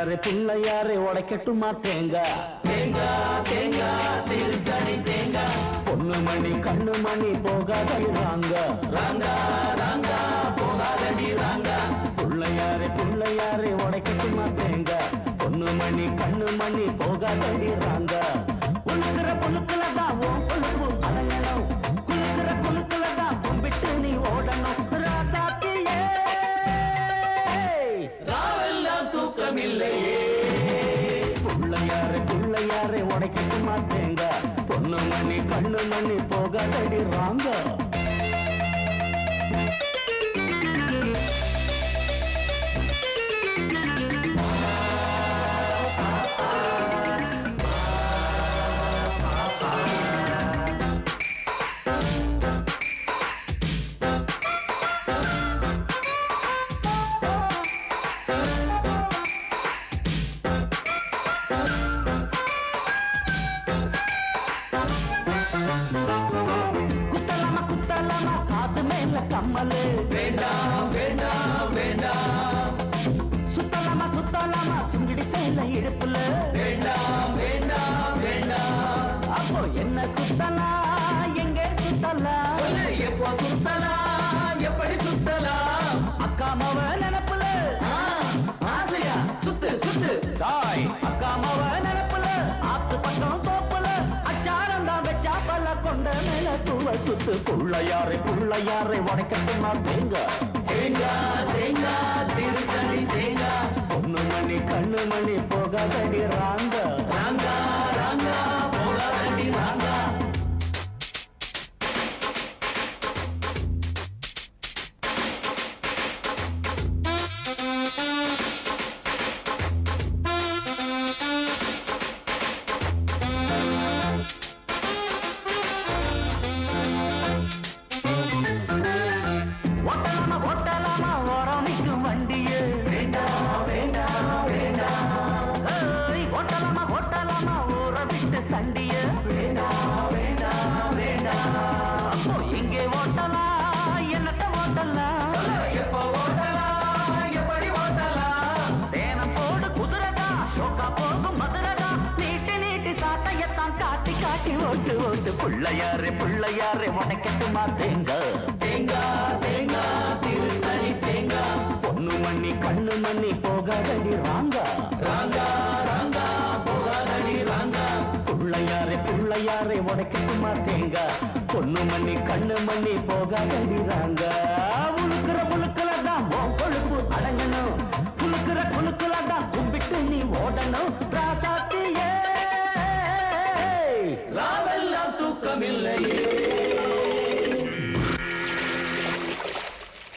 பிள்ளையாரே பிள்ளையாரே உடைக்கட்டுமா தேங்காய் தேங்காய் தேங்காய் திருத்தணி தேங்காய் பொண்ணு மணி கண்ணு மணி போகாதடி ராங்க ராங்கா ராங்கா போகாதடி ராங்கா பிள்ளையாரே பிள்ளையாரே உடைக்கட்டுமா தேங்காய் பொண்ணு மணி கண்ணு மணி போகாதடி ராங்க உனக்குற பொண்ணுக்குள்ள தான் உன் பொண்ணுக்கு அடங்கணும் குலுக்குற பொண்ணுக்குள்ள தான் கும்பிட்டு நீ ஓடணும் ராசாத்தியே ராவெல்லாம் தூக்கமில்லையே பிள்ளையாரே பிள்ளையாரே உடைக்கட்டுமா தேங்காய் பொண்ணு மணி கண்ணு மணி போகாதடி ராங்க கம்மலே வேண்டாம் வேண்டாம் வேண்டாம் சுத்தலாமா சுத்தலாமா சுங்கிடி செய்யல இடுப்புல வேண்டாம் வேண்டாம் வேண்டாம் அப்போ என்ன சுத்தலாம் எங்கே சுத்தலாம் எப்போ சுத்தலாம் எப்படி சுத்தலாம் அக்கா மாவ நினைப்புல ஆசையா சுத்து சுத்து தாய் அக்கா மாவ நினைப்புல ஆத்து பக்கம் தோப்புல அச்சாரம் தான் வச்சா பல கொண்ட மேல தூவ சுத்து பிள்ளையாரே பிள்ளையாரே உடைக்கட்டுமா தேங்காய் தேங்காய் தேங்காய் திருத்தணி தேங்காய் பொண்ணு மணி கண்ணு மணி போகாதடி ராங்க ராங்கா ராங்கா போகாதடி ராங்கா சண்டிய வேண்டாம் வேண்டாம் வேண்டாம் அப்போ இங்கே ஓட்டலாம் என்னட்ட ஓட்டலாம் எப்போ ஓட்டலாம் எப்படி ஓட்டலாம் சேனம் போடு குதிரதா ஷோக்கா போகும் மதுரதா நீட்டி நீட்டி சாட்டையத்தான் காட்டி காட்டி ஓட்டு ஓட்டு பிள்ளையாரே பிள்ளையாரே உடைக்கட்டுமா தேங்காய் தேங்காய் தேங்காய் திருத்தணி தேங்காய் பொண்ணு மணி கண்ணு மணி போகாதடி ராங்கா ராங்கா ராங்கா போகாதடி ராங்கா பிள்ளையாரே பிள்ளையாரே உடைக்கட்டுமா தேங்காய் பொண்ணு மணி கண்ணு மணி போகாதடி ராங்க உழுக்குற முழுக்குல தான் கொழுப்பு அடங்கணும் குலுக்குற குலுக்குல தான் கும்பிட்டு நீ ஓடணும்